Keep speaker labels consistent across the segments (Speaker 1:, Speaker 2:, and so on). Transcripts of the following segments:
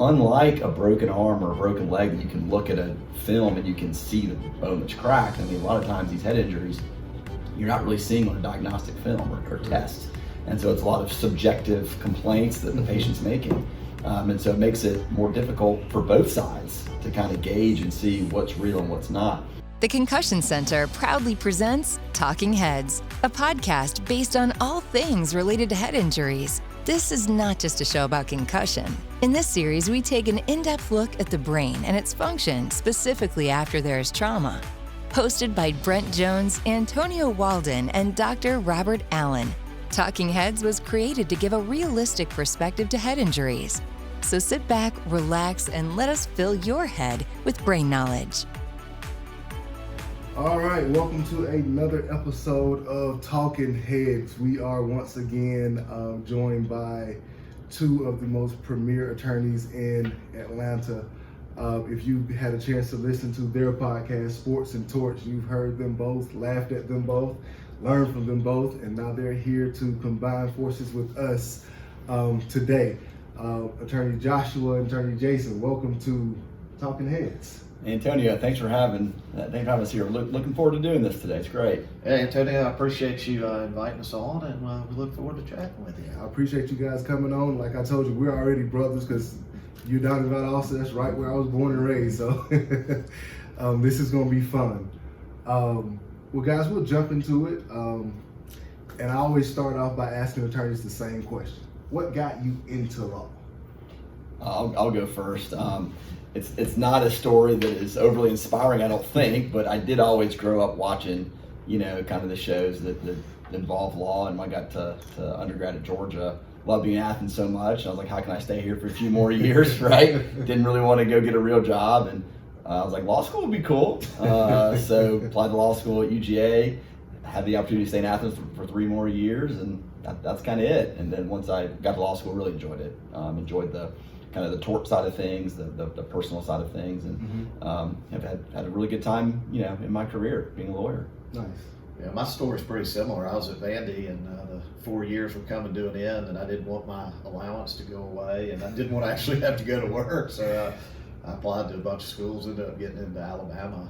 Speaker 1: unlike a broken arm or a broken leg that you can look at a film and you can see the bone that's cracked. I mean, a lot of times these head injuries, you're not really seeing on a diagnostic film or test. And so it's a lot of subjective complaints that the patient's making. And so it makes it more difficult for both sides to kind of gauge and see what's real and what's not.
Speaker 2: The Concussion Center proudly presents Talk-N-Headz, a podcast based on all things related to head injuries. This is not just a show about concussion. In this series, we take an in-depth look at the brain and its function specifically after there is trauma. Hosted by Brent Jones, Antonio Walden, and Dr. Robert Allen, Talk-N-Headz was created to give a realistic perspective to head injuries. So sit back, relax, and let us fill your head with brain knowledge.
Speaker 3: All right, welcome to another episode of Talk-N-Headz. We are once again joined by two of the most premier attorneys in Atlanta. If you had a chance to listen to their podcast, Sports and Torts, you've heard them both, laughed at them both, learned from them both, and now they're here to combine forces with us today. Attorney Joshua and Attorney Jason, welcome to Talk-N-Headz.
Speaker 1: Antonio, thanks for having us here. Looking forward to doing this today. It's great.
Speaker 4: Hey, Antonio, I appreciate you inviting us on, and we look forward to chatting with you.
Speaker 3: I appreciate you guys coming on. Like I told you, we're already brothers because you're down in Valdosta. That's right where I was born and raised. So this is going to be fun. Well, guys, we'll jump into it. And I always start off by asking attorneys the same question. What got you into law?
Speaker 1: I'll go first. It's not a story that is overly inspiring, I don't think, but I did always grow up watching, kind of the shows that involve law. And when I got to undergrad at Georgia, loved being in Athens so much. I was like, how can I stay here for a few more years, right? Didn't really want to go get a real job. And I was like, law school would be cool. So applied to law school at UGA, had the opportunity to stay in Athens for 3 more years, and that's kind of it. And then once I got to law school, really enjoyed it. Enjoyed the kind of the tort side of things, the personal side of things, and have had a really good time, in my career being a lawyer.
Speaker 3: Nice.
Speaker 4: Yeah, my story's pretty similar. I was at Vandy, and the 4 years were coming to an end, and I didn't want my allowance to go away, and I didn't want to actually have to go to work. So I applied to a bunch of schools, ended up getting into Alabama,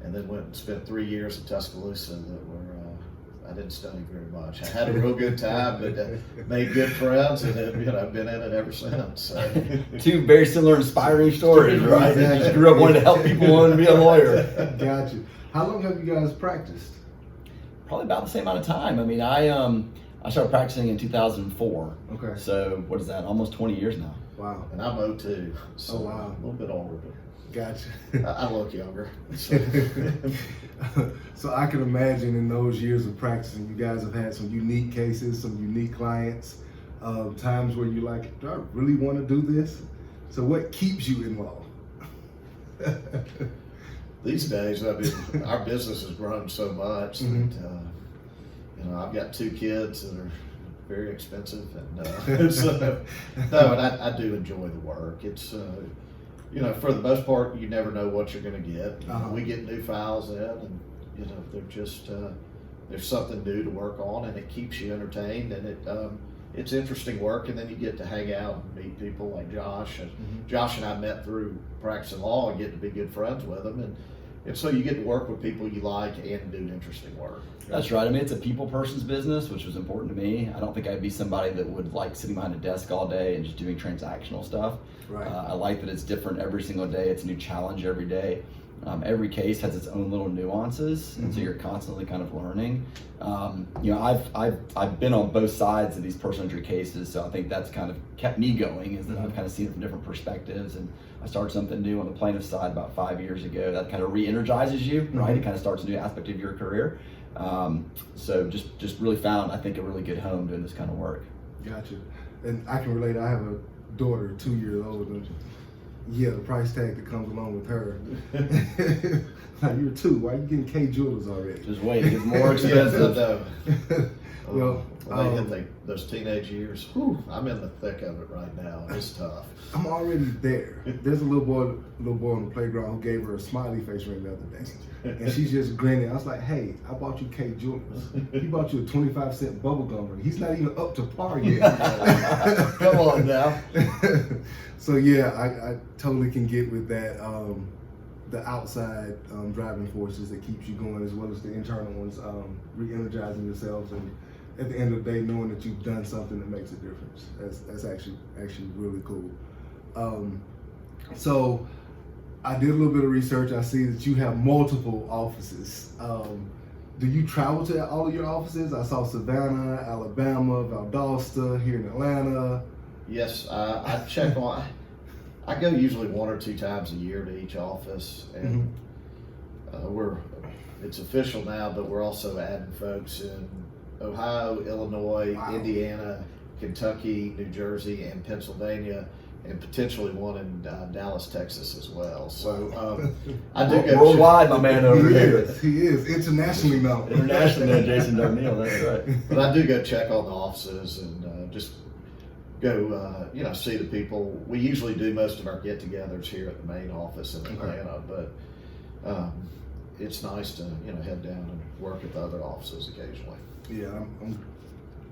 Speaker 4: and then went and spent 3 years at Tuscaloosa that were I didn't study very much. I had a real good time, but made good friends, and I've been in it ever since. So.
Speaker 1: Two very similar, inspiring stories, right? Exactly. Just grew up wanting to help people, wanting to be a lawyer.
Speaker 3: Got you. How long have you guys practiced?
Speaker 1: Probably about the same amount of time. I mean, I started practicing in 2004.
Speaker 3: Okay.
Speaker 1: So what is that? Almost 20 years now.
Speaker 3: Wow.
Speaker 4: And I'm 02, so
Speaker 3: oh, wow.
Speaker 4: A little bit older, but
Speaker 3: gotcha.
Speaker 4: I look younger.
Speaker 3: So I can imagine in those years of practicing, you guys have had some unique cases, some unique clients, times where you're like, do I really want to do this? So what keeps you in law?
Speaker 4: These days, our business has grown so much that, I've got 2 kids that are very expensive, and so, and I do enjoy the work. It's, for the most part, you never know what you're going to get. We get new files in, and they're just there's something new to work on, and it keeps you entertained, and it's interesting work. And then you get to hang out and meet people like Josh, and Josh and I met through practicing law and get to be good friends with them, and so you get to work with people you like and do interesting work.
Speaker 1: That's right. I mean, it's a people person's business, which was important to me. I don't think I'd be somebody that would like sitting behind a desk all day and just doing transactional stuff.
Speaker 3: Right. I
Speaker 1: like that it's different every single day. It's a new challenge every day. Every case has its own little nuances, and so you're constantly kind of learning. I've been on both sides of these personal injury cases, so I think that's kind of kept me going, is that I've kind of seen it from different perspectives. And I started something new on the plaintiff side about 5 years ago that kind of re-energizes you, right? It kind of starts a new aspect of your career. So just really found, I think, a really good home doing this kind of work.
Speaker 3: Gotcha. And I can relate. I have a daughter 2 years old, and the price tag that comes along with her. Like, you're 2. Why are you getting K jewelers already?
Speaker 1: Just wait, it gets more expensive.
Speaker 3: Well,
Speaker 4: when they hit those teenage years, whew, I'm in the thick of it right now. It's tough.
Speaker 3: I'm already there. There's a little boy on the playground who gave her a smiley face ring the other day, and she's just grinning. I was like, "Hey, I bought you K Jewelers. He bought you a 25-cent bubblegum ring. He's not even up to par yet."
Speaker 1: Come on now.
Speaker 3: So yeah, I totally can get with that. The outside driving forces that keeps you going, as well as the internal ones, re-energizing yourselves, and at the end of the day, knowing that you've done something that makes a difference. That's actually really cool. So I did a little bit of research. I see that you have multiple offices. Do you travel to all of your offices? I saw Savannah, Alabama, Valdosta, here in Atlanta.
Speaker 4: Yes, I check on. I go usually 1 or 2 times a year to each office, and it's official now, but we're also adding folks in Ohio, Illinois,
Speaker 3: Wow.
Speaker 4: Indiana, Kentucky, New Jersey, and Pennsylvania, and potentially one in Dallas, Texas as well. So I do go
Speaker 1: Worldwide, my man over here.
Speaker 3: He is internationally known.
Speaker 1: Internationally known Jason Darneille, that's right.
Speaker 4: But I do go check on the offices and just go, see the people. We usually do most of our get-togethers here at the main office in Atlanta, but it's nice to head down and work at the other offices occasionally.
Speaker 3: Yeah,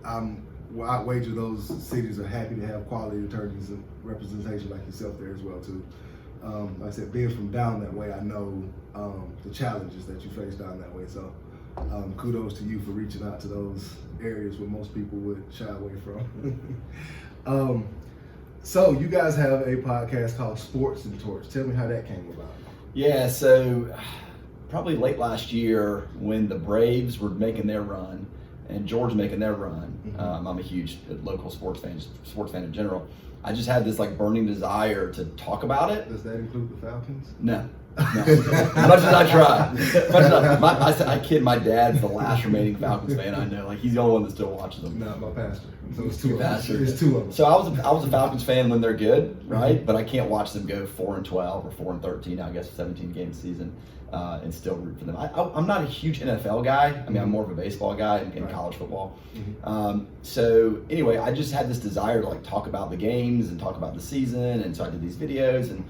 Speaker 3: I wager those cities are happy to have quality attorneys and representation like yourself there as well too. Like I said, being from down that way, I know the challenges that you face down that way. So kudos to you for reaching out to those areas where most people would shy away from. So you guys have a podcast called Sports and Torts. Tell me how that came about.
Speaker 1: Yeah, so probably late last year when the Braves were making their run and Georgia making their run, I'm a huge local sports fan in general. I just had this like burning desire to talk about it.
Speaker 3: Does that include the Falcons?
Speaker 1: No. As much as I try. I kid, my dad's the last remaining Falcons fan I know. Like, he's the only one that still watches them.
Speaker 3: Not my pastor. So it's two of them.
Speaker 1: Pastor.
Speaker 3: It's two of them.
Speaker 1: So I was a Falcons fan when they're good, right? But I can't watch them go 4-12 or 4-13. I guess 17-game season, and still root for them. I'm not a huge NFL guy. I mean, I'm more of a baseball guy in college football. So anyway, I just had this desire to like talk about the games and talk about the season, and so I did these videos and.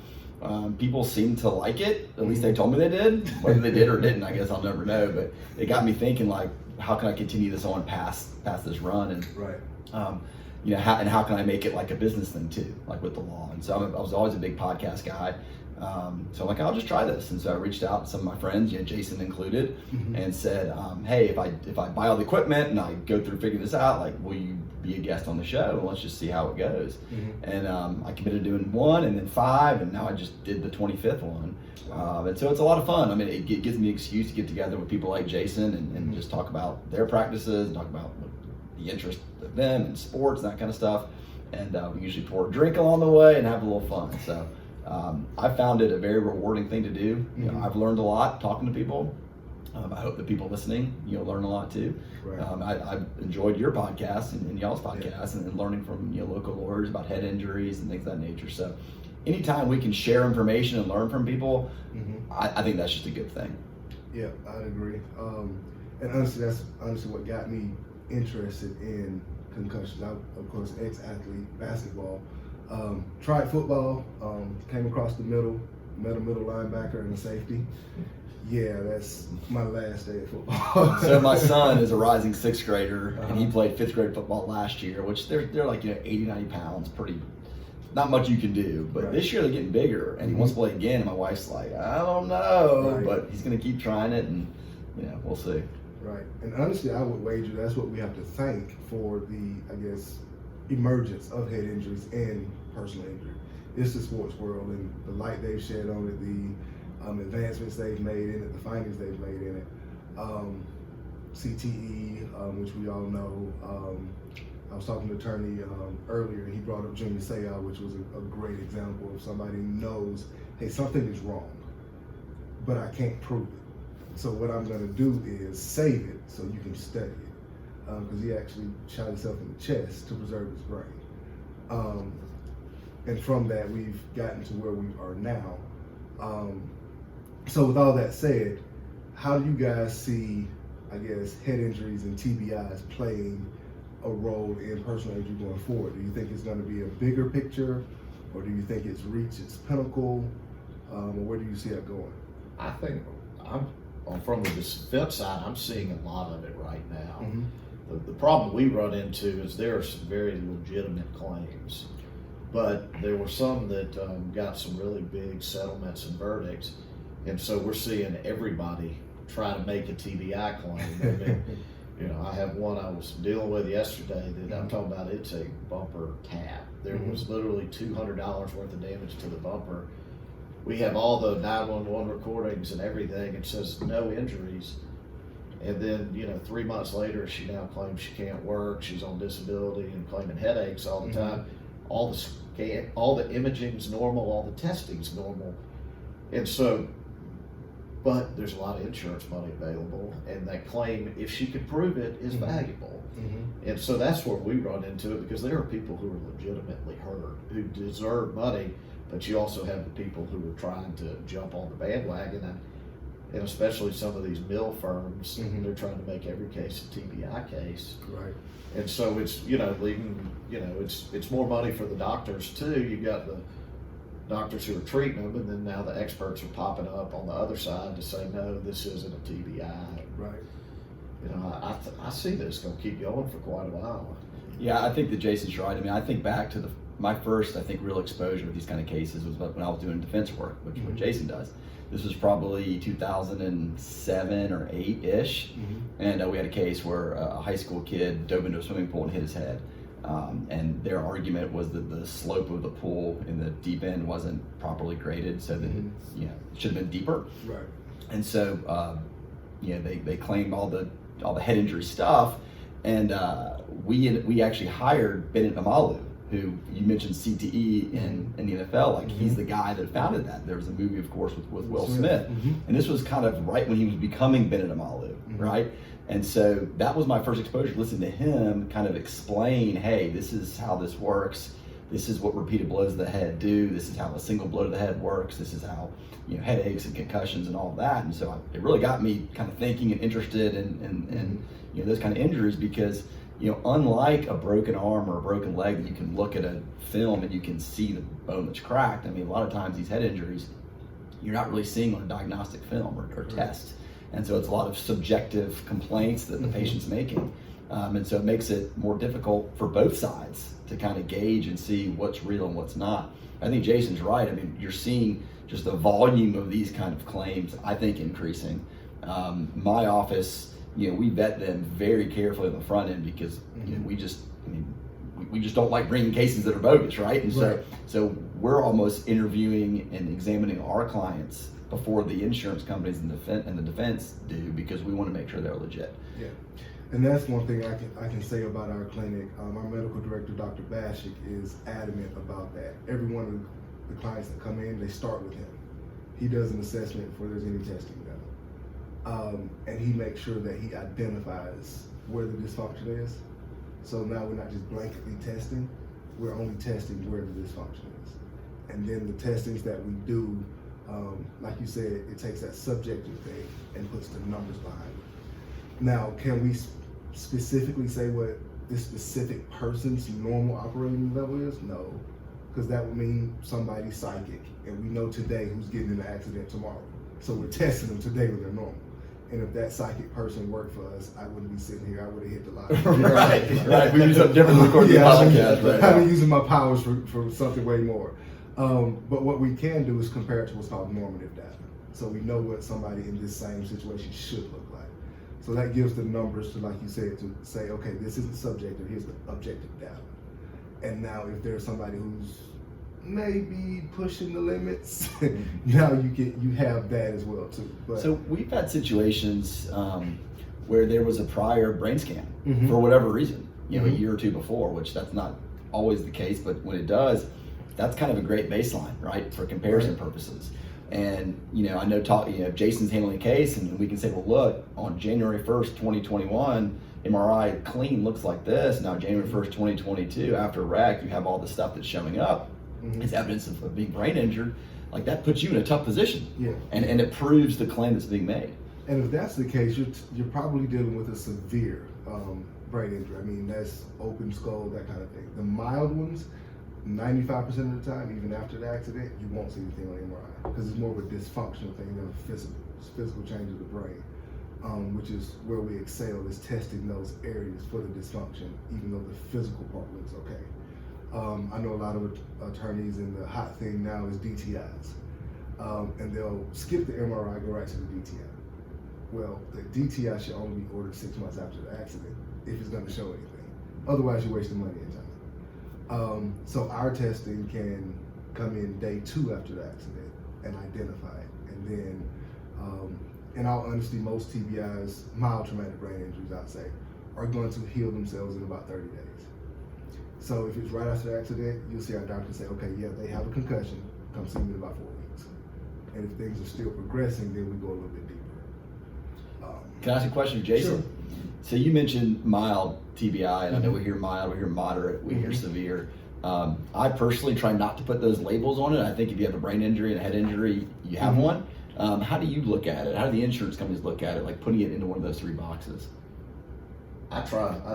Speaker 1: People seemed to like it. At least they told me they did. Whether they did or didn't, I guess I'll never know. But it got me thinking, like, how can I continue this on past this run, and how can I make it like a business thing too, like with the law. And so I was always a big podcast guy. So I'm like, I'll just try this. And so I reached out to some of my friends, Jason included, and said, hey, if I buy all the equipment and I go through figuring this out, like, will you be a guest on the show? And let's just see how it goes. And I committed to doing 1 and then 5, and now I just did the 25th one. And so it's a lot of fun. I mean, it gives me an excuse to get together with people like Jason and just talk about their practices, and talk about the interest of them in sports and that kind of stuff. And we usually pour a drink along the way and have a little fun. So I found it a very rewarding thing to do. You know, I've learned a lot talking to people. I hope the people listening, learn a lot too.
Speaker 3: Right.
Speaker 1: I've enjoyed your podcast and y'all's podcast and learning from local lawyers about head injuries and things of that nature. So anytime we can share information and learn from people, I think that's just a good thing.
Speaker 3: Yeah, I agree. And honestly, that's what got me interested in concussions. I, of course, ex-athlete, basketball. Tried football, came across the middle, met a middle linebacker and a safety. Yeah, that's my last day of football.
Speaker 1: So my son is a rising 6th grader, and he played 5th grade football last year, which they're like 80, 90 pounds, pretty, not much you can do. But this year they're getting bigger, and he wants to play again. And my wife's like, I don't know, but he's going to keep trying it, and we'll see.
Speaker 3: Right, and honestly, I would wager that's what we have to thank for the, emergence of head injuries and personal injury. It's the sports world and the light they've shed on it, the advancements they've made in it, the findings they've made in it. CTE, which we all know. I was talking to an attorney earlier, and he brought up Junior Seau, which was a great example of somebody who knows, hey, something is wrong, but I can't prove it. So what I'm going to do is save it so you can study it. Because he actually shot himself in the chest to preserve his brain. And from that, we've gotten to where we are now. So with all that said, how do you guys see, I guess, head injuries and TBIs playing a role in personal injury going forward? Do you think it's going to be a bigger picture, or do you think it's reached its pinnacle, or where do you see it going?
Speaker 4: I think from the defense side, I'm seeing a lot of it right now.
Speaker 3: Mm-hmm.
Speaker 4: The problem we run into is there are some very legitimate claims, but there were some that got some really big settlements and verdicts, and so we're seeing everybody try to make a TBI claim. I mean, you know, I have one I was dealing with yesterday that I'm talking about. It's a bumper tap. There was literally $200 worth of damage to the bumper. We have all the 911 recordings and everything. It says no injuries. And then, you know, 3 months later, she now claims she can't work. She's on disability and claiming headaches all the time. All the imaging's normal, all the testing's normal. And so, but there's a lot of insurance money available, and that claim, if she could prove it, is valuable. And so that's where we run into it, because there are people who are legitimately hurt, who deserve money, but you also have the people who are trying to jump on the bandwagon, and especially some of these mill firms, they're trying to make every case a TBI case.
Speaker 3: Right.
Speaker 4: And so it's, you know, leaving, you know, it's more money for the doctors too. You've got the doctors who are treating them, and then now the experts are popping up on the other side to say, no, this isn't a TBI.
Speaker 3: Right.
Speaker 4: You know, I see this going to keep going for quite a while.
Speaker 1: Yeah, I think that Jason's right. I mean, I think back to my first, I think, real exposure with these kind of cases was when I was doing defense work, which what Jason does. This was probably 2007 or 8-ish, and we had a case where a high school kid dove into a swimming pool and hit his head. And their argument was that the slope of the pool in the deep end wasn't properly graded, so that it should have been deeper.
Speaker 3: Right.
Speaker 1: And so they claimed all the head injury stuff, and we actually hired Bennett Amalu, who you mentioned CTE in the NFL. Like he's the guy that founded that. There was a movie, of course, with Will Smith, and this was kind of right when he was becoming Bennett Amalu, right? And so that was my first exposure, listening to him kind of explain, hey, this is how this works. This is what repeated blows to the head do. This is how a single blow to the head works. This is how, you know, headaches and concussions and all of that. And so it really got me kind of thinking and interested in you know, those kind of injuries, because, you know, unlike a broken arm or a broken leg that you can look at a film and you can see the bone that's cracked, I mean, a lot of times these head injuries, you're not really seeing on a diagnostic film or test. And so it's a lot of subjective complaints that the patient's making. And so it makes it more difficult for both sides to kind of gauge and see what's real and what's not. I think Jason's right. I mean, you're seeing just the volume of these kind of claims, I think, increasing. My office, you know, we vet them very carefully on the front end, because you know, we just don't like bringing cases that are bogus, right? And so we're almost interviewing and examining our clients before the insurance companies and the defense do, because we want to make sure they're legit.
Speaker 3: Yeah, and that's one thing I can say about our clinic. Our medical director, Dr. Bashik, is adamant about that. Every one of the clients that come in, they start with him. He does an assessment before there's any testing done, and he makes sure that he identifies where the dysfunction is. So now we're not just blanketly testing; we're only testing where the dysfunction is, and then the testings that we do. Like you said, it takes that subjective thing and puts the numbers behind it. Now, can we specifically say what this specific person's normal operating level is? No, because that would mean somebody's psychic, and we know today who's getting in an accident tomorrow. So we're testing them today when they're normal. And if that psychic person worked for us, I wouldn't be sitting here. I would have hit the lottery.
Speaker 1: right. We use something different than recording the podcast. Right.
Speaker 3: I've been using my powers for something way more. But what we can do is compare it to what's called normative data. So we know what somebody in this same situation should look like. So that gives the numbers to, like you said, to say, okay, this isn't subjective, here's the objective data. And now if there's somebody who's maybe pushing the limits, now you have that as well too. But,
Speaker 1: so we've had situations where there was a prior brain scan for whatever reason, you know, a year or two before, which that's not always the case, but when it does, that's kind of a great baseline, right, for comparison purposes. And, you know, I know Jason's handling a case, and we can say, well, look, on January 1st, 2021, MRI clean looks like this. Now, January 1st, 2022, after wreck, you have all the stuff that's showing up. It's evidence of being brain injured. Like, that puts you in a tough position.
Speaker 3: Yeah.
Speaker 1: And it proves the claim that's being made.
Speaker 3: And if that's the case, you're probably dealing with a severe brain injury. I mean, that's open skull, that kind of thing. The mild ones, 95% of the time, even after the accident, you won't see anything on MRI because it's more of a dysfunctional thing than a physical change of the brain, which is where we excel, is testing those areas for the dysfunction, even though the physical part looks okay. I know a lot of attorneys, and the hot thing now is DTIs, and they'll skip the MRI, go right to the DTI. Well, the DTI should only be ordered 6 months after the accident if it's going to show anything. Otherwise, you're wasting money and time. So our testing can come in day 2 after the accident and identify it. And then, in all honesty, most TBIs, mild traumatic brain injuries, I'd say, are going to heal themselves in about 30 days. So if it's right after the accident, you'll see our doctor say, okay, yeah, they have a concussion, come see me in about 4 weeks. And if things are still progressing, then we go a little bit deeper.
Speaker 1: Can I ask a question, Jason?
Speaker 3: Sure.
Speaker 1: So you mentioned mild TBI, and I know we hear mild, we hear moderate, we hear severe. I personally try not to put those labels on it. I think if you have a brain injury and a head injury, you have one. How do you look at it? How do the insurance companies look at it, like putting it into one of those 3 boxes?
Speaker 4: I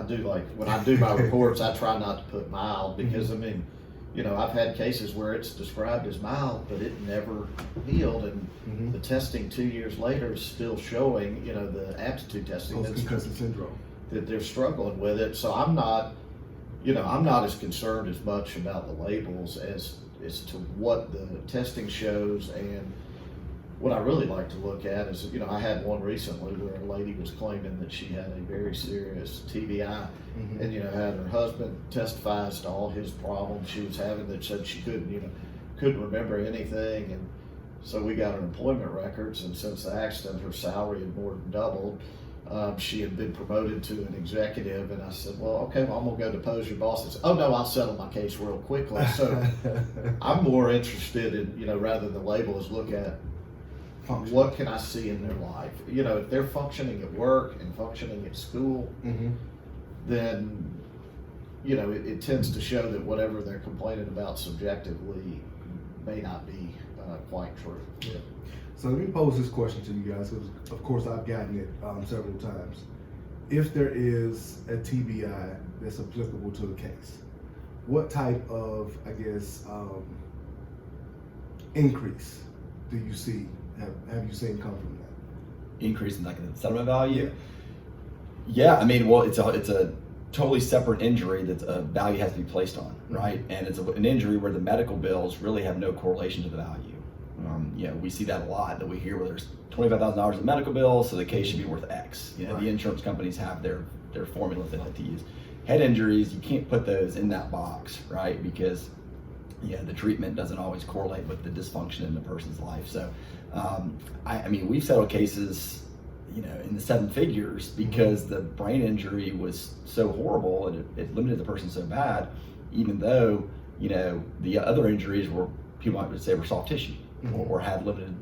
Speaker 4: do, like, when I do my reports, I try not to put mild because, I mean, you know, I've had cases where it's described as mild, but it never healed, and the testing 2 years later is still showing, you know, the aptitude testing
Speaker 3: Post-concussive syndrome,
Speaker 4: that they're struggling with it. So I'm not as concerned as much about the labels as to what the testing shows. And what I really like to look at is, you know, I had one recently where a lady was claiming that she had a very serious TBI, and, you know, had her husband testify as to all his problems she was having, that said she couldn't remember anything. And so we got her employment records, and since the accident, her salary had more than doubled. She had been promoted to an executive, and I said, well, okay, well, I'm gonna go depose your boss. And said, oh no, I'll settle my case real quickly. So I'm more interested in, you know, rather than the label, is look at what can I see in their life. You know, if they're functioning at work and functioning at school, then, you know, it tends to show that whatever they're complaining about subjectively may not be quite true.
Speaker 3: Yeah. So let me pose this question to you guys, because of course I've gotten it several times. If there is a TBI that's applicable to the case, what type of, I guess, increase do you see, have you seen come from that?
Speaker 1: Increase in, like, the settlement value? Yeah, I mean, well, it's a totally separate injury that a value has to be placed on, right? And it's an injury where the medical bills really have no correlation to the value. You know, we see that a lot, that we hear where there's $25,000 in medical bills, so the case should be worth X. You know, the insurance companies have their formulas they like to use. Head injuries, you can't put those in that box, right? Because, yeah, the treatment doesn't always correlate with the dysfunction in the person's life. So, I mean, we've settled cases, you know, in the 7 figures because the brain injury was so horrible and it limited the person so bad, even though, you know, the other injuries were, people might say, were soft tissue or had limited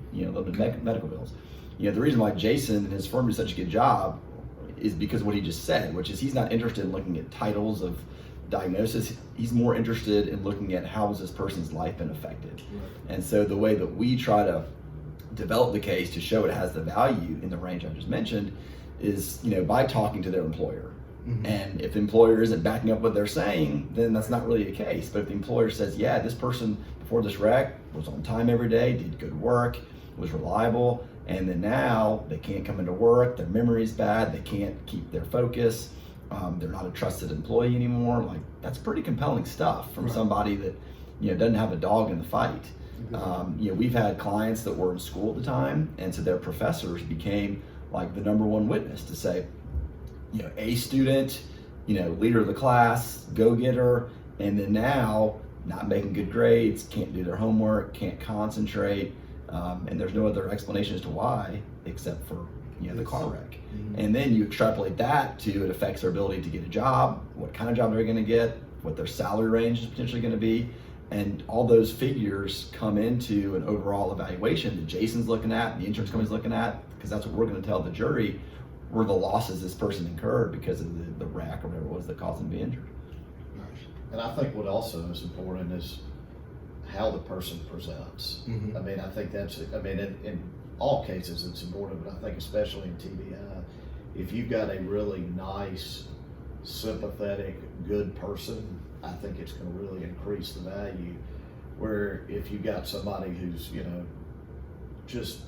Speaker 1: medical bills. You know, the reason why Jason and his firm do such a good job is because of what he just said, which is he's not interested in looking at titles of diagnosis. He's more interested in looking at how has this person's life been affected. And so the way that we try to develop the case to show it has the value in the range I just mentioned is, you know, by talking to their employer. And if the employer isn't backing up what they're saying, then that's not really a case. But if the employer says, yeah, this person before this wreck was on time every day, did good work, was reliable, and then now they can't come into work, their memory's bad, they can't keep their focus, they're not a trusted employee anymore, like, that's pretty compelling stuff from somebody that, you know, doesn't have a dog in the fight. You know, we've had clients that were in school at the time, and so their professors became like the #1 witness to say, you know, A student, you know, leader of the class, go-getter, and then now not making good grades, can't do their homework, can't concentrate, and there's no other explanation as to why except for, you know, the car wreck. And then you extrapolate that to it affects their ability to get a job, what kind of job they're going to get, what their salary range is potentially going to be, and all those figures come into an overall evaluation that Jason's looking at, the insurance company's looking at, because that's what we're going to tell the jury were the losses this person incurred because of the wreck or whatever it was that caused them to be injured.
Speaker 4: And I think what also is important is how the person presents. I mean, I think that's, I mean, and all cases it's important, but I think especially in TBI, if you've got a really nice, sympathetic, good person, I think it's going to really increase the value. Where if you got somebody who's, you know, just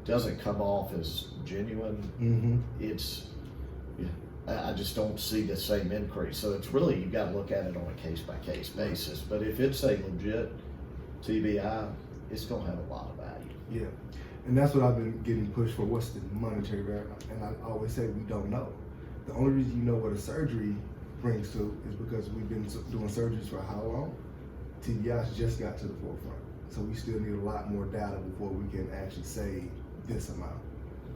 Speaker 4: doesn't come off as genuine, it's, I just don't see the same increase. So it's really, you've got to look at it on a case-by-case basis. But if it's a legit TBI, it's going to have a lot of value.
Speaker 3: Yeah, and that's what I've been getting pushed for. What's the monetary value? And I always say we don't know. The only reason you know what a surgery brings to is because we've been doing surgeries for how long? TBIs just got to the forefront. So we still need a lot more data before we can actually say this amount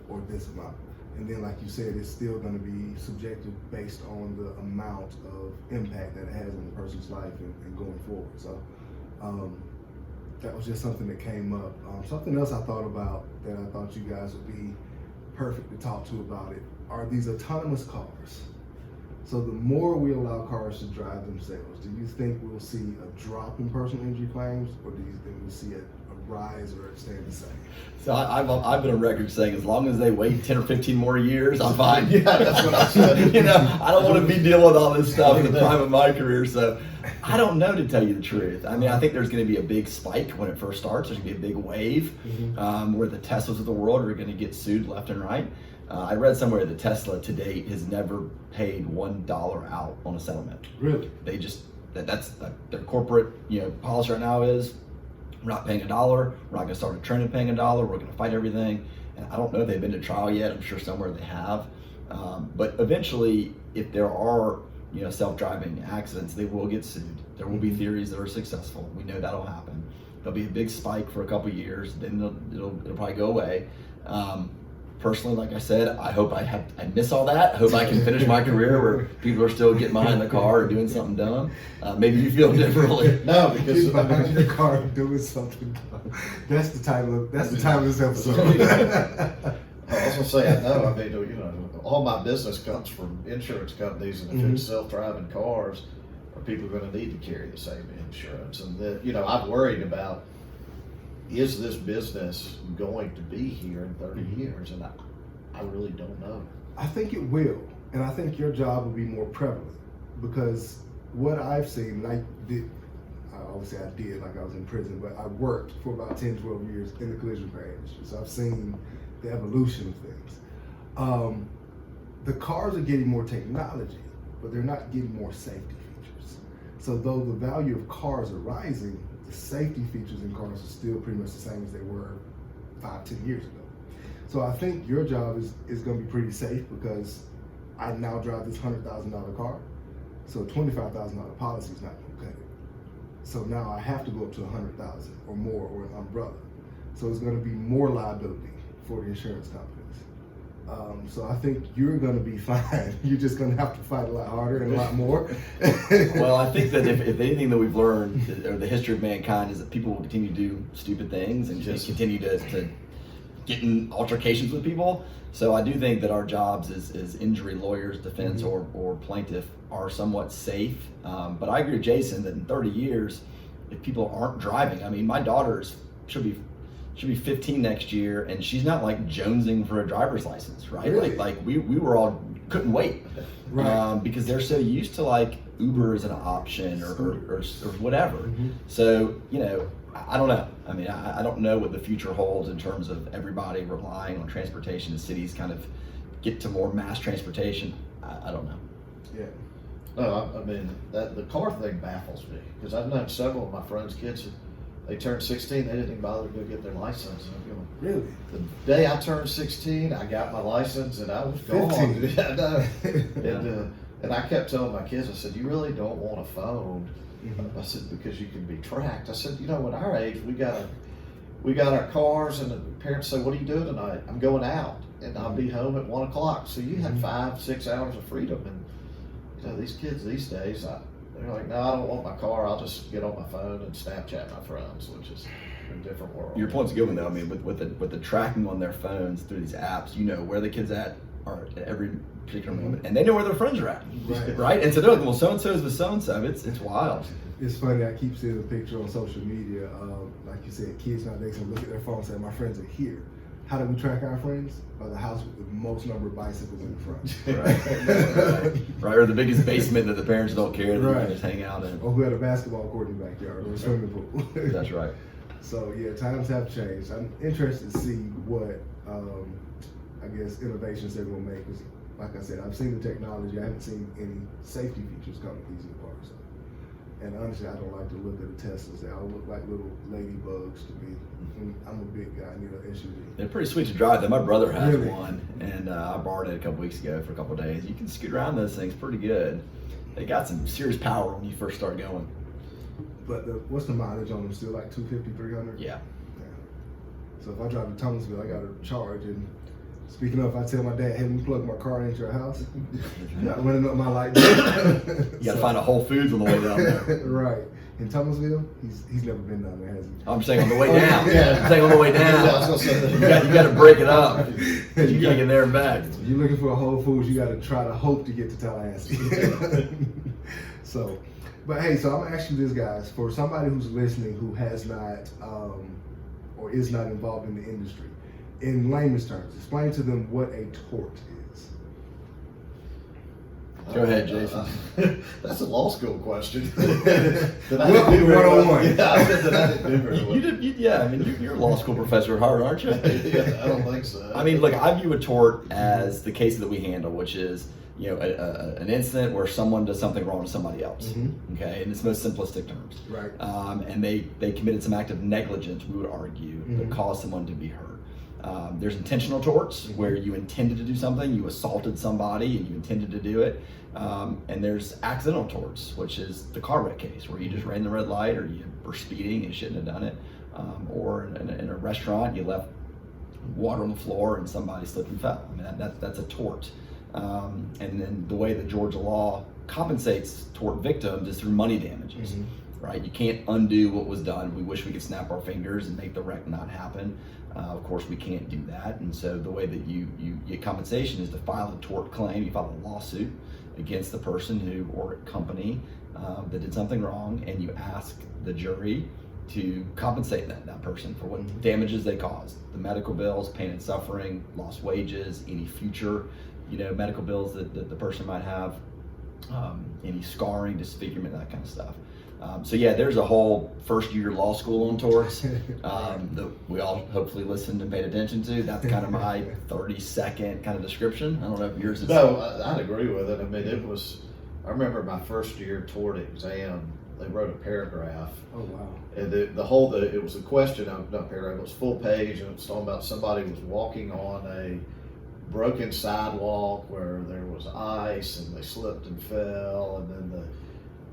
Speaker 3: or this amount. And then, like you said, it's still going to be subjective based on the amount of impact that it has on the person's life and going forward. So that was just something that came up. Something else I thought about that I thought you guys would be perfect to talk to about it are these autonomous cars. So the more we allow cars to drive themselves, do you think we'll see a drop in personal injury claims, or do you think we'll see a rise or it stay the same?
Speaker 1: So I've been on record saying as long as they wait 10 or 15 more years, I'm fine.
Speaker 4: Yeah, that's what I said.
Speaker 1: You know, I don't want to be dealing with all this stuff in the prime of my career. So I don't know, to tell you the truth. I mean, I think there's going to be a big spike when it first starts. There's going to be a big wave where the Teslas of the world are going to get sued left and right. I read somewhere that Tesla to date has never paid $1 out on a settlement.
Speaker 3: Really?
Speaker 1: They just, that's their corporate, you know, policy right now is, we're not paying $1. We're not going to start a trend of paying $1. We're going to fight everything. And I don't know if they've been to trial yet. I'm sure somewhere they have. But eventually, if there are, you know, self-driving accidents, they will get sued. There will be theories that are successful. We know that'll happen. There'll be a big spike for a couple of years. Then it'll probably go away. Personally, like I said, I hope I miss all that. I hope I can finish my career where people are still getting behind the car or doing something dumb. Maybe you feel differently.
Speaker 4: No, because
Speaker 3: Get behind the car and doing something dumb. That's the title of this episode.
Speaker 4: I was gonna say, I know. I mean, you know, all my business comes from insurance companies, and if it's self-driving cars, are people going to need to carry the same insurance? And that, you know, I'm worried about, is this business going to be here in 30 years? And I really don't know.
Speaker 3: I think it will, and I think your job will be more prevalent, because what I've seen, and I did, like I was in prison, but I worked for about 10, 12 years in the collision repair industry, so I've seen the evolution of things. The cars are getting more technology, but they're not getting more safety features. So though the value of cars are rising, the safety features in cars are still pretty much the same as they were 5, 10 years ago. So I think your job is going to be pretty safe, because I now drive this $100,000 car, so a $25,000 policy is not going to cut it. So now I have to go up to $100,000 or more, or an umbrella. So it's going to be more liability for the insurance companies. So I think you're going to be fine. You're just going to have to fight a lot harder and a lot more.
Speaker 1: Well, I think that if anything that we've learned, or the history of mankind, is that people will continue to do stupid things and just continue to get in altercations with people. So I do think that our jobs as injury lawyers, defense, or plaintiff are somewhat safe. But I agree with Jason that in 30 years, if people aren't driving, I mean, my daughter should be 15 next year, and she's not like jonesing for a driver's license, right?
Speaker 3: Really?
Speaker 1: Like we were all couldn't wait,
Speaker 3: Right.
Speaker 1: because they're so used to like Uber as an option or whatever. So, you know, I don't know. I mean, I don't know what the future holds in terms of everybody relying on transportation as cities kind of get to more mass transportation. I don't know.
Speaker 3: Yeah.
Speaker 4: No, I mean, the car thing baffles me, because I've known several of my friends' kids, they turned 16, they didn't even bother to go get their license. And I'm going,
Speaker 3: Really?
Speaker 4: the day I turned 16, I got my license and I was gone.
Speaker 3: 15.
Speaker 4: Yeah, no. And I kept telling my kids, I said, you really don't want a phone. I said, because you can be tracked. I said, you know, at our age, we got our cars, and the parents say, what are you doing tonight? I'm going out, and I'll be home at 1 o'clock. So you had 5, 6 hours of freedom. And you know, these kids these days, they're like, no, I don't want my car. I'll just get on my phone and Snapchat my friends, which is a different world.
Speaker 1: Your point's a good one, though. I mean, with the tracking on their phones through these apps, you know where the kids are at every particular moment, and they know where their friends are at, right? And so they're like, well, so and so is with so and so. It's wild.
Speaker 3: It's funny. I keep seeing a picture on social media. Like you said, kids nowadays can look at their phone and say, "My friends are here." how do we track our friends? By the house with the most number of bicycles in the front.
Speaker 1: Right, or the biggest basement that the parents don't care that you can just hang out in.
Speaker 3: Or who had a basketball court in the backyard or a swimming pool.
Speaker 1: That's right.
Speaker 3: So yeah, times have changed. I'm interested to see what, I guess, innovations they're going to make. Because, like I said, I've seen the technology. I haven't seen any safety features come with these new cars. And honestly, I don't like to look at the Teslas. They all look like little ladybugs to me. I'm a big guy. I need an SUV.
Speaker 1: They're pretty sweet to drive. Though my brother has
Speaker 3: Really?
Speaker 1: one, and I borrowed it a couple weeks ago for a couple of days. You can scoot around those things pretty good. They got some serious power when you first start going.
Speaker 3: But what's the mileage on them? Still like 250, 300?
Speaker 1: Yeah.
Speaker 3: So if I drive to Thomasville, I got to charge. And speaking of, if I tell my dad, hey, let me plug my car into your house, not running up my light bill.
Speaker 1: You got to find a Whole Foods on the way down there.
Speaker 3: Right. In Thomasville, he's never been down there, has he?
Speaker 1: I'm saying on the way down. Yeah. I'm saying on the way down.
Speaker 4: Yeah, I was gonna say that.
Speaker 1: You got to break it up. You got to get there and back.
Speaker 3: If you're looking for a Whole Foods, you got to try to hope to get to Tallahassee. So, but hey, so I'm gonna ask you this, guys, for somebody who's listening who has not or is not involved in the industry, in layman's terms, explain to them what a tort is.
Speaker 1: Go ahead, Jason.
Speaker 4: That's a law school question.
Speaker 3: Welcome to 101.
Speaker 4: Yeah, I said that I didn't do very well.
Speaker 1: Yeah, I mean, you're a law school professor at Harvard, aren't you?
Speaker 4: Yeah, I don't think so.
Speaker 1: I mean, look, I view a tort as the case that we handle, which is, an incident where someone does something wrong to somebody else. Okay, in its most simplistic terms.
Speaker 3: Right.
Speaker 1: And they committed some act of negligence, we would argue, that caused someone to be hurt. There's intentional torts where you intended to do something, you assaulted somebody and you intended to do it. And there's accidental torts, which is the car wreck case where you just ran the red light or you were speeding and shouldn't have done it. Or in a restaurant, you left water on the floor and somebody slipped and fell. I mean, that's a tort. And then the way that Georgia law compensates tort victims is through money damages. Right? You can't undo what was done. We wish we could snap our fingers and make the wreck not happen. Of course, we can't do that. And so the way that you get compensation is to file a tort claim. You file a lawsuit against the person or company that did something wrong, and you ask the jury to compensate that person for what damages they caused. The medical bills, pain and suffering, lost wages, any future medical bills that the person might have, any scarring, disfigurement, that kind of stuff. So yeah, there's a whole first year law school on torts that we all hopefully listened and paid attention to. That's kind of my 30-second kind of description. I don't know if yours is.
Speaker 4: No, I'd agree with it. I mean, I remember my first year tort exam, they wrote a paragraph.
Speaker 3: Oh, wow.
Speaker 4: And it was a question, not paragraph, it was full page, and it was talking about somebody was walking on a broken sidewalk where there was ice and they slipped and fell, and then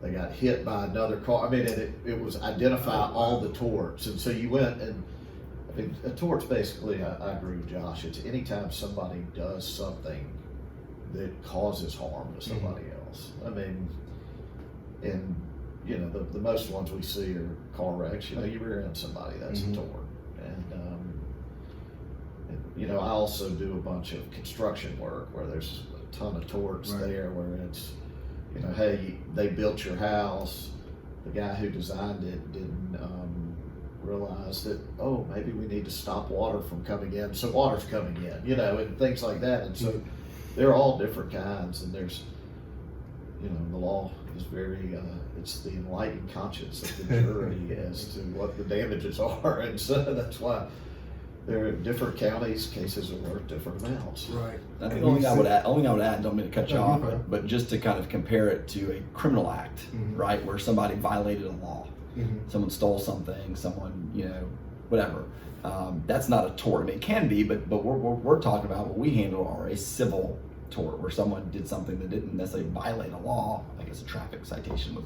Speaker 4: they got hit by another car. I mean, it was identify all the torts. And so you went and, I mean, a tort's basically, I agree with Josh, it's anytime somebody does something that causes harm to somebody else. I mean, and the most ones we see are car wrecks. You rear end somebody, that's a tort. And I also do a bunch of construction work where there's a ton of torts there where it's, hey, they built your house. The guy who designed it didn't realize that, maybe we need to stop water from coming in. So water's coming in, and things like that. And so they're all different kinds. And there's, the law is very, it's the enlightened conscience of the jury as to what the damages are. And so that's why there are different counties, cases are worth different amounts.
Speaker 3: Right.
Speaker 1: I think the only thing I would add, don't mean to cut you off, but just to kind of compare it to a criminal act, right, where somebody violated a law. Someone stole something, someone, whatever. That's not a tort. I mean, it can be, but we're talking about what we handle are a civil tort, where someone did something that didn't necessarily violate a law. I guess a traffic citation would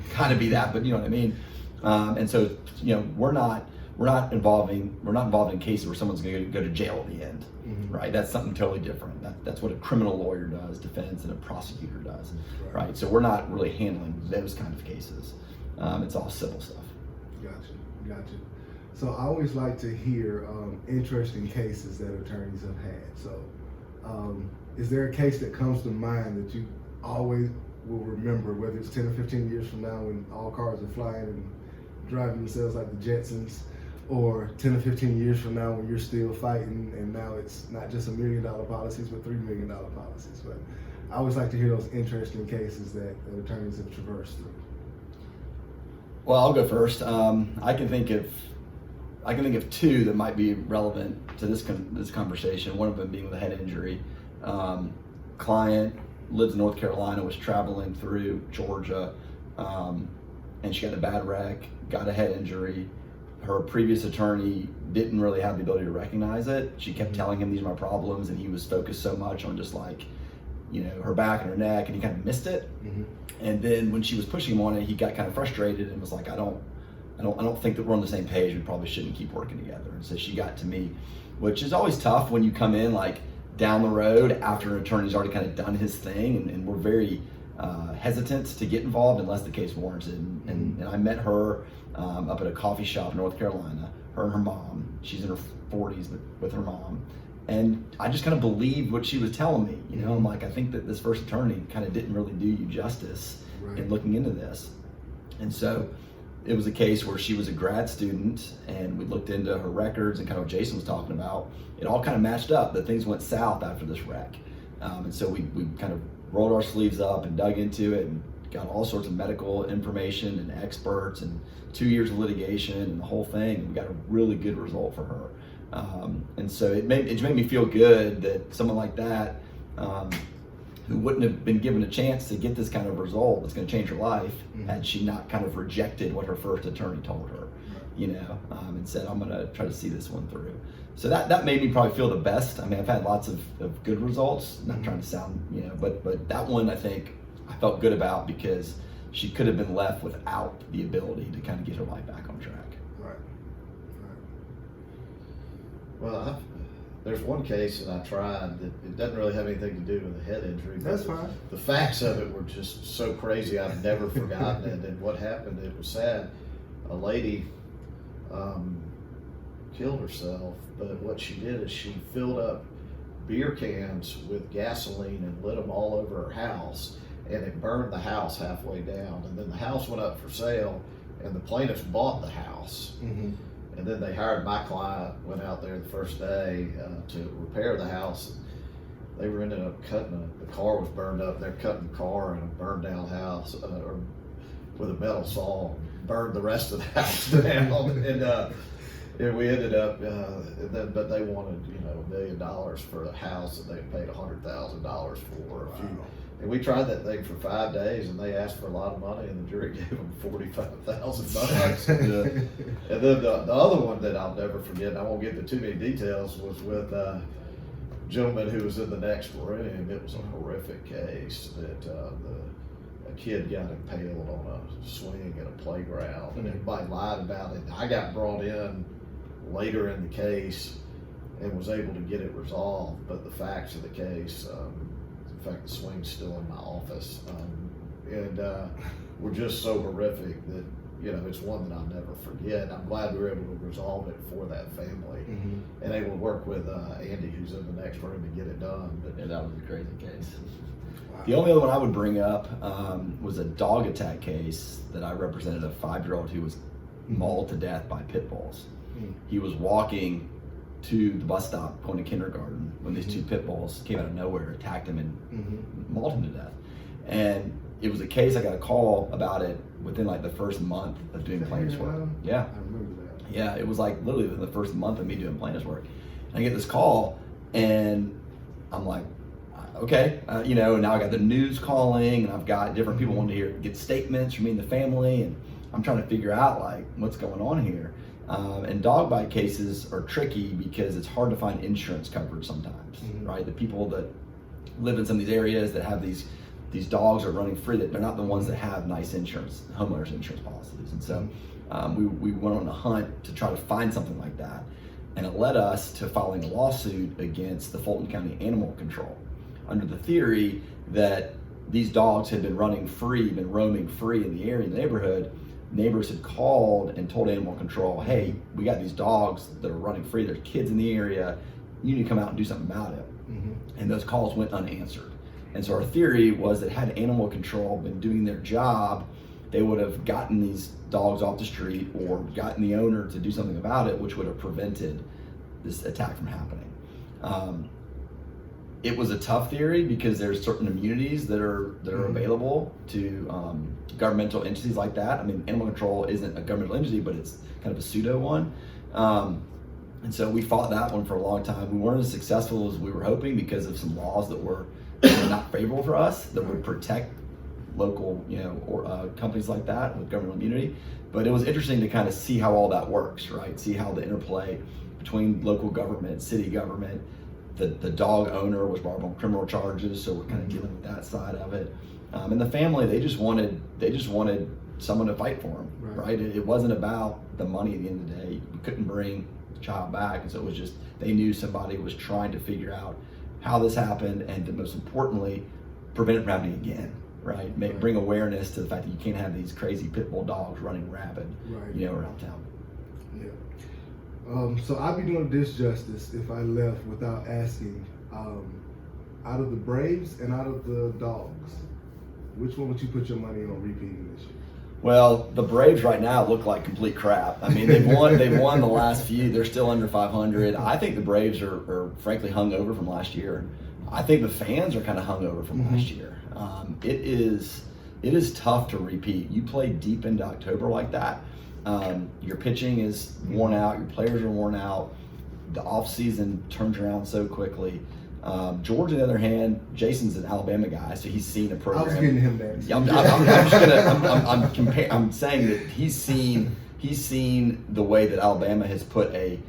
Speaker 1: kind of be that, but you know what I mean. And so, we're not involved in cases where someone's going to go to jail at the end, right? That's something totally different. That's what a criminal lawyer does, defense, and a prosecutor does, right? So we're not really handling those kind of cases. It's all civil stuff.
Speaker 3: Gotcha. So I always like to hear interesting cases that attorneys have had. So is there a case that comes to mind that you always will remember, whether it's 10 or 15 years from now when all cars are flying and driving themselves like the Jetsons, or 10 or 15 years from now when you're still fighting, and now it's not just $1 million policies, but $3 million policies. But I always like to hear those interesting cases that attorneys have traversed through.
Speaker 1: Well, I'll go first. I can think of two that might be relevant to this conversation. One of them being with a head injury. Client lives in North Carolina, was traveling through Georgia, and she got in a bad wreck, got a head injury. Her previous attorney didn't really have the ability to recognize it. She kept telling him these are my problems, and he was focused so much on just like, her back and her neck, and he kind of missed it. And then when she was pushing him on it, he got kind of frustrated and was like, I don't think that we're on the same page. We probably shouldn't keep working together. And so she got to me, which is always tough when you come in like down the road after an attorney's already kind of done his thing, and we're very hesitant to get involved unless the case warrants it. And I met her up at a coffee shop in North Carolina, her and her mom. She's in her 40s with her mom. And I just kind of believed what she was telling me. I'm like, I think that this first attorney kind of didn't really do you justice in looking into this. And so it was a case where she was a grad student, and we looked into her records and kind of what Jason was talking about. It all kind of matched up, that things went south after this wreck. And so we kind of rolled our sleeves up and dug into it and got all sorts of medical information and experts and 2 years of litigation and the whole thing. And we got a really good result for her. And so it just made me feel good that someone like that, who wouldn't have been given a chance to get this kind of result that's going to change her life, had she not kind of rejected what her first attorney told her, and said, I'm going to try to see this one through. So that made me probably feel the best. I mean, I've had lots of good results, not trying to sound, but that one I think I felt good about, because she could have been left without the ability to kind of get her life back on track.
Speaker 4: Well, there's one case that I tried that it doesn't really have anything to do with a head injury.
Speaker 3: That's fine.
Speaker 4: The facts of it were just so crazy, I've never forgotten it. And what happened, it was sad. A lady killed herself, but what she did is she filled up beer cans with gasoline and lit them all over her house, and it burned the house halfway down. And then the house went up for sale, and the plaintiffs bought the house. And then they hired my client, went out there the first day to repair the house. They were ended up cutting the car was burned up. They're cutting the car in a burned down house with a metal saw, burned the rest of the house down. And we ended up, but they wanted, $1 million for a house that they had paid $100,000 for. And we tried that thing for 5 days, and they asked for a lot of money, and the jury gave them $45,000. And then the other one that I'll never forget, and I won't get into too many details, was with a gentleman who was in the next room. It was a horrific case that a kid got impaled on a swing at a playground, and everybody lied about it. I got brought in later in the case and was able to get it resolved, but the facts of the case, in fact, the swing's still in my office, and were just so horrific that it's one that I'll never forget. I'm glad we were able to resolve it for that family, and able to work with Andy, who's in the next room, to get it done. But
Speaker 1: yeah, that was a crazy case. Wow. The only other one I would bring up was a dog attack case that I represented, a 5-year-old who was mauled to death by pit bulls. He was walking to the bus stop going to kindergarten when these 2 pit bulls came out of nowhere, attacked him, and mauled him to death. And it was a case, I got a call about it within like the first month of doing plaintiff's work. Yeah.
Speaker 3: I remember that.
Speaker 1: Yeah, it was like literally within the first month of me doing plaintiff's work. And I get this call, and I'm like, okay, and now I got the news calling, and I've got different people wanting to get statements from me and the family, and I'm trying to figure out like what's going on here. And dog bite cases are tricky because it's hard to find insurance coverage sometimes, right? The people that live in some of these areas that have these dogs are running free, that they're not the ones that have nice insurance, homeowners insurance policies. And so we went on a hunt to try to find something like that. And it led us to filing a lawsuit against the Fulton County Animal Control under the theory that these dogs had been running free, been roaming free in the area, in the neighborhood. Neighbors had called and told animal control, hey, we got these dogs that are running free. There's kids in the area. You need to come out and do something about it. And those calls went unanswered. And so our theory was that had animal control been doing their job they would have gotten these dogs off the street or gotten the owner to do something about it, which would have prevented this attack from happening. It was a tough theory because there's certain immunities that are available to governmental entities like that. I mean, animal control isn't a governmental entity, but it's kind of a pseudo one. And so we fought that one for a long time. We weren't as successful as we were hoping because of some laws that were not favorable for us that would protect local, companies like that with governmental immunity. But it was interesting to kind of see how all that works, right? See how the interplay between local government, city government, the dog owner was brought up on criminal charges, so we're kind of dealing with that side of it. And the family, they just wanted someone to fight for them, right? It wasn't about the money at the end of the day. We couldn't bring the child back, and so it was just, they knew somebody was trying to figure out how this happened, and to, most importantly, prevent it from happening again, right? Bring awareness to the fact that you can't have these crazy pit bull dogs running rabid, around town.
Speaker 3: Yeah. So I'd be doing this justice if I left without asking, out of the Braves and out of the dogs, which one would you put your money on repeating this year?
Speaker 1: Well, the Braves right now look like complete crap. I mean, they've won the last few. They're still under 500. I think the Braves are frankly hung over from last year. I think the fans are kind of hung over from last year. It is tough to repeat. You play deep into October like that. Your pitching is worn out. Your players are worn out. The off season turns around so quickly. George, on the other hand, Jason's an Alabama guy, so he's seen a program.
Speaker 3: I was getting him next.
Speaker 1: I'm saying that he's seen the way that Alabama has put a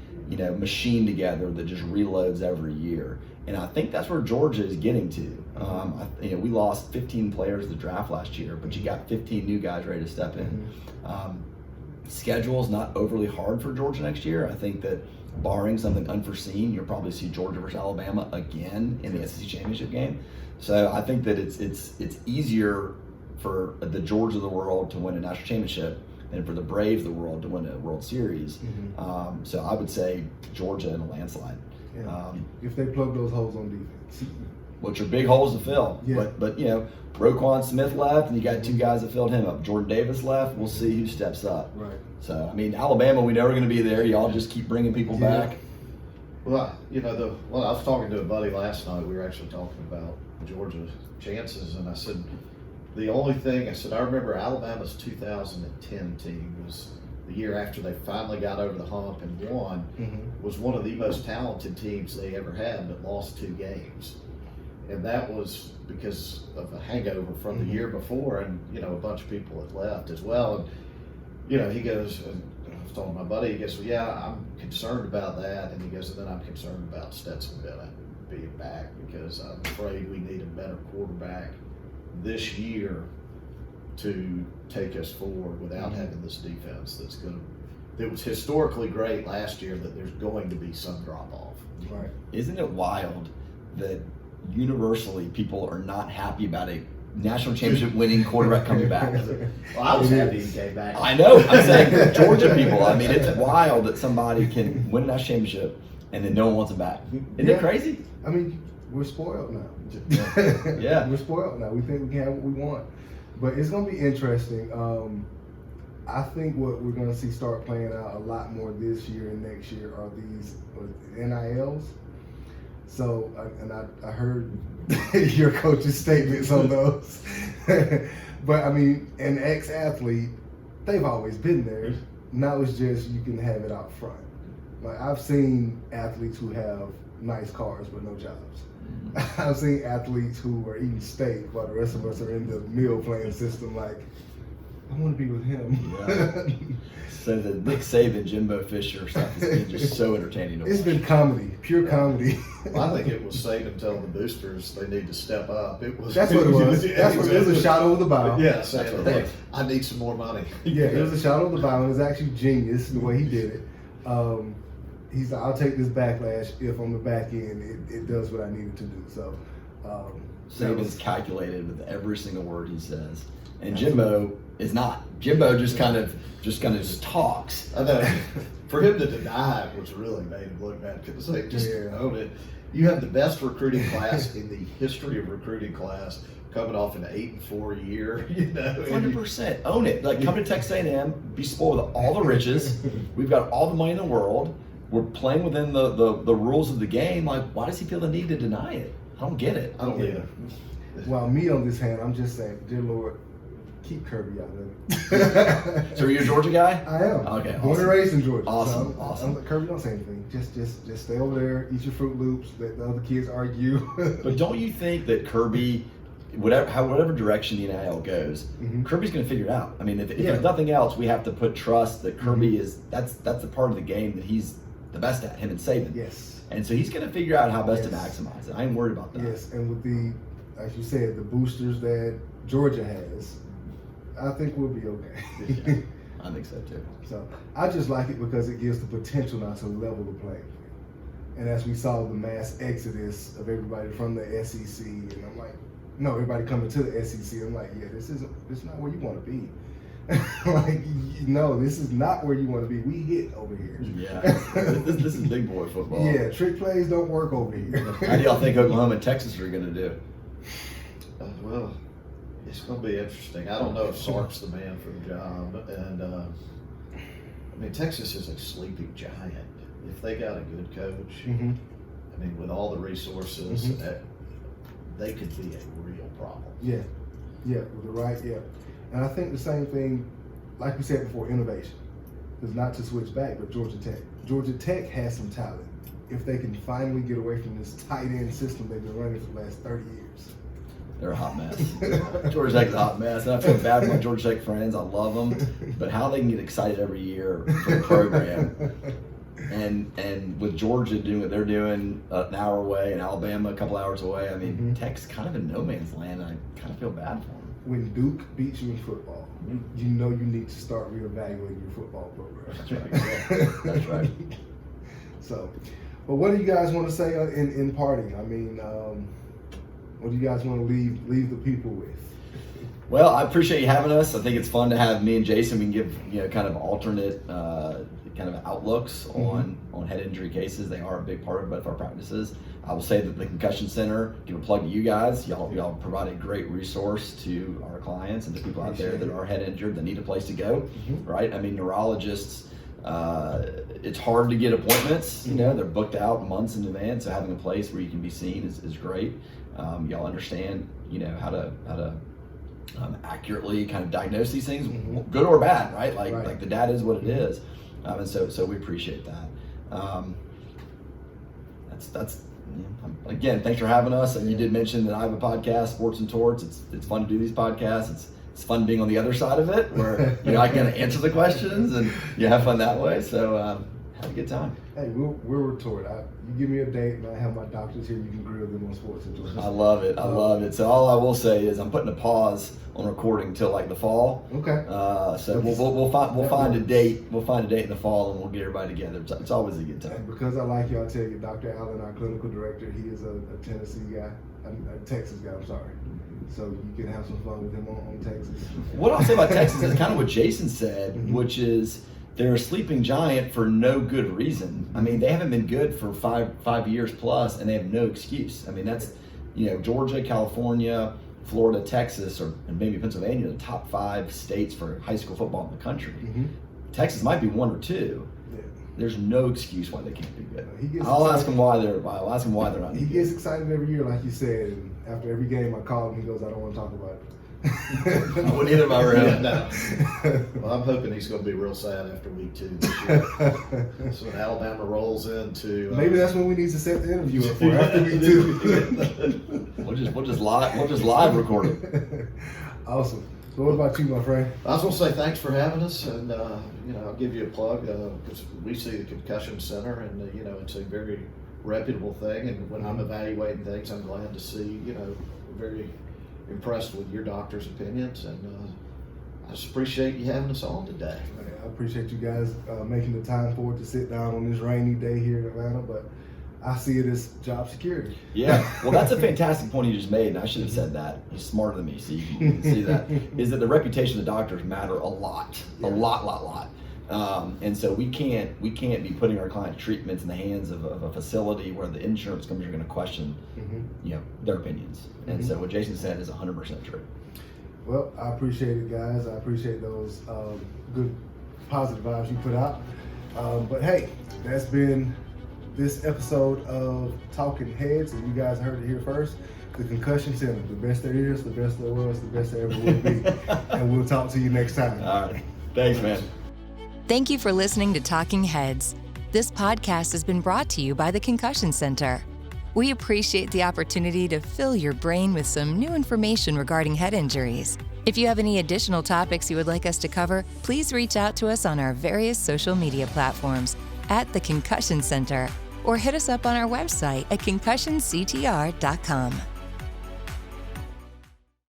Speaker 1: machine together that just reloads every year, and I think that's where Georgia is getting to. We lost 15 players in the draft last year, but you got 15 new guys ready to step in. Schedule is not overly hard for Georgia next year. I think that, barring something unforeseen, you'll probably see Georgia versus Alabama again in the SEC championship game. So I think that it's easier for the Georgia of the world to win a national championship than for the Braves of the world to win a World Series. So I would say Georgia in a landslide.
Speaker 3: Yeah. If they plug those holes on defense,
Speaker 1: which are big holes to fill.
Speaker 3: Yeah.
Speaker 1: But Roquan Smith left, and you got two guys that filled him up. Jordan Davis left. We'll see who steps up.
Speaker 3: Right.
Speaker 1: So, I mean, Alabama, we know we're going to be there. Y'all just keep bringing people back.
Speaker 4: Well, I was talking to a buddy last night. We were actually talking about Georgia's chances, and I said, I remember Alabama's 2010 team was the year after they finally got over the hump and won, was one of the most talented teams they ever had, but lost 2 games. And that was because of a hangover from the year before, and a bunch of people had left as well. And he goes, and I was talking to my buddy, he goes, well, yeah, I'm concerned about that. And he goes, and then I'm concerned about Stetson Bennett being back, because I'm afraid we need a better quarterback this year to take us forward without having this defense that was historically great last year, that there's going to be some drop off.
Speaker 3: Right.
Speaker 1: Isn't it wild that universally people are not happy about a national championship winning quarterback coming back?
Speaker 4: Well, I was happy he came back.
Speaker 1: I know. I'm saying Georgia people. I mean, it's wild that somebody can win a national championship and then no one wants him back. Isn't it crazy?
Speaker 3: I mean, we're spoiled now.
Speaker 1: Yeah.
Speaker 3: We're spoiled now. We think we can have what we want. But it's going to be interesting. I think what we're going to see start playing out a lot more this year and next year are these NILs. So, I heard your coach's statements on those. But I mean, an ex-athlete, they've always been there. Now it's just you can have it out front. Like, I've seen athletes who have nice cars but no jobs. I've seen athletes who are eating steak while the rest of us are in the meal plan system. Like, I want to be with him.
Speaker 1: Yeah. So the Nick Saban, Jimbo Fisher stuff has been just so entertaining to watch.
Speaker 3: It's been comedy, pure comedy.
Speaker 4: Well, I think it was Saban telling the boosters they need to step up.
Speaker 3: That's what it was. It was a shot over the bow.
Speaker 4: Yeah, saying, look, I need some more money.
Speaker 3: Yeah, it was a shot over the bow, and it was actually genius the way he did it. He's like, I'll take this backlash if on the back end it does what I needed to do. So
Speaker 1: Saban's calculated with every single word he says. And Jimbo is not. Jimbo just kind of talks.
Speaker 4: I know. For him to deny it was really made him look bad, because own it. You have the best recruiting class in the history of recruiting class coming off an 8-4 year, you know.
Speaker 1: 100%. Own it. Like, come to Texas A&M, be spoiled with all the riches. We've got all the money in the world. We're playing within the rules of the game. Like, why does he feel the need to deny it? I don't get it.
Speaker 4: I don't either.
Speaker 3: Well, me on this hand, I'm just saying, dear Lord, keep Kirby out of it.
Speaker 1: So are you a Georgia guy?
Speaker 3: I am.
Speaker 1: Okay.
Speaker 3: Born
Speaker 1: awesome.
Speaker 3: and raised in Georgia.
Speaker 1: Awesome.
Speaker 3: So
Speaker 1: Awesome.
Speaker 3: Kirby, don't say anything. Just stay over there, eat your Fruit Loops, let the other kids argue.
Speaker 1: But don't you think that Kirby, whatever direction the NIL goes,
Speaker 3: Mhm.
Speaker 1: Kirby's going to figure it out? I mean, if
Speaker 3: Yeah.
Speaker 1: there's nothing else, we have to put trust that Kirby
Speaker 3: Mhm.
Speaker 1: is that's the part of the game that he's the best at, him and Saban.
Speaker 3: Yes.
Speaker 1: And so he's going to figure out how best to
Speaker 3: Yes.
Speaker 1: maximize it. I ain't worried about that.
Speaker 3: Yes, and with the, like you said, the boosters that Georgia has, I think we'll be okay.
Speaker 1: Yeah, I think so too.
Speaker 3: So I just like it because it gives the potential now to level the playing field. And as we saw the mass exodus of everybody from the SEC, and I'm like, no, everybody coming to the SEC, I'm like, yeah, this is not where you want to be. Like, no, this is not where you want to be. We hit over here.
Speaker 1: Yeah, this is big boy football.
Speaker 3: Yeah, trick plays don't work over here.
Speaker 1: How do y'all think Oklahoma and Texas are going to do?
Speaker 4: Well, it's going to be interesting. I don't know if Sark's the man for the job. And, I mean, Texas is a sleeping giant. If they got a good coach,
Speaker 3: Mm-hmm.
Speaker 4: I mean, with all the resources,
Speaker 3: Mhm.
Speaker 4: they could be a real problem.
Speaker 3: Yeah, with the right, And I think the same thing, like we said before, innovation. Is not to switch back, but Georgia Tech. Georgia Tech has some talent. If they can finally get away from this tight end system they've been running for the last 30 years.
Speaker 1: They're a hot mess. Georgia Tech's a hot mess. And I feel bad for my Georgia Tech friends. I love them. But how they can get excited every year for the program. And with Georgia doing what they're doing an hour away and Alabama a couple hours away, I mean,
Speaker 3: Mhm.
Speaker 1: Tech's kind of in no man's land. I kind of feel bad for them.
Speaker 3: When Duke beats you in football, you know you need to start reevaluating your football program.
Speaker 1: That's right. That's right.
Speaker 3: So, but what do you guys want to say in parting? I mean, what do you guys want to leave the people with?
Speaker 1: Well, I appreciate you having us. I think it's fun to have me and Jason. We can give kind of alternate kind of outlooks on head injury cases. They are a big part of both our practices. I will say that the Concussion Center, give a plug to you guys. Y'all provide a great resource to our clients and to people out there that are head injured that need a place to go. Right? I mean, neurologists. It's hard to get appointments. You know, they're booked out months in advance. So having a place where you can be seen is great. Y'all understand, how to accurately kind of diagnose these things, good or bad, right? Like the data is what it is, and so we appreciate that. That's again, thanks for having us. And you did mention that I have a podcast, Sports and Torts. It's fun to do these podcasts. It's fun being on the other side of it, where I can answer the questions and you have fun that way. So have a good time.
Speaker 3: Hey, we're retort. You give me a date and I have my doctors here. You can grill them on Sports and Torts.
Speaker 1: I love it. I love it. So all I will say is I'm putting a pause on recording till like the fall.
Speaker 3: Okay.
Speaker 1: So we'll find a date. We'll find a date in the fall and we'll get everybody together. It's always a good time.
Speaker 3: And because I like you, I'll tell you, Dr. Allen, our clinical director, he is a Tennessee guy, a Texas guy. I'm sorry. So you can have some fun with him on Texas.
Speaker 1: What I'll say about Texas is kind of what Jason said, which is they're a sleeping giant for no good reason. I mean, they haven't been good for five years plus, and they have no excuse. I mean, that's Georgia, California, Florida, Texas, and maybe Pennsylvania, the top 5 states for high school football in the country. Texas might be 1 or 2.
Speaker 3: Yeah.
Speaker 1: There's no excuse why they can't be good.
Speaker 3: I'll
Speaker 1: ask him why they're not.
Speaker 3: He gets excited every year, like you said. And after every game, I call him. He goes, "I don't want to talk about it."
Speaker 1: I wouldn't either if I were him.
Speaker 4: No. Well, I'm hoping he's going to be real sad after week 2 this year. So when Alabama rolls into,
Speaker 3: maybe that's when we need to set the interview up for after week 2.
Speaker 1: We'll just live record it.
Speaker 3: Awesome. So what about you, my friend?
Speaker 4: I was going to say thanks for having us, and I'll give you a plug because we see the Concussion Center, and it's a very reputable thing. And when I'm evaluating things, I'm glad to see very impressed with your doctor's opinions, and I just appreciate you having us on today.
Speaker 3: I appreciate you guys making the time for it to sit down on this rainy day here in Atlanta, but I see it as job security.
Speaker 1: Yeah, well, that's a fantastic point you just made, and I should have said that. He's smarter than me, so you can see that. Is that the reputation of the doctors matter a lot. And so we can't be putting our client treatments in the hands of a facility where the insurance companies are going to question, their opinions. And so what Jason said is 100% true.
Speaker 3: Well, I appreciate it, guys. I appreciate those good, positive vibes you put out. But hey, that's been this episode of Talk-N-Headz, and you guys heard it here first. The Concussion Center, the best there is, the best there was, the best there ever will be. And we'll talk to you next time.
Speaker 1: All right. Thanks, man.
Speaker 2: Thank you for listening to Talking Heads. This podcast has been brought to you by the Concussion Center. We appreciate the opportunity to fill your brain with some new information regarding head injuries. If you have any additional topics you would like us to cover, please reach out to us on our various social media platforms at the Concussion Center, or hit us up on our website at concussionctr.com.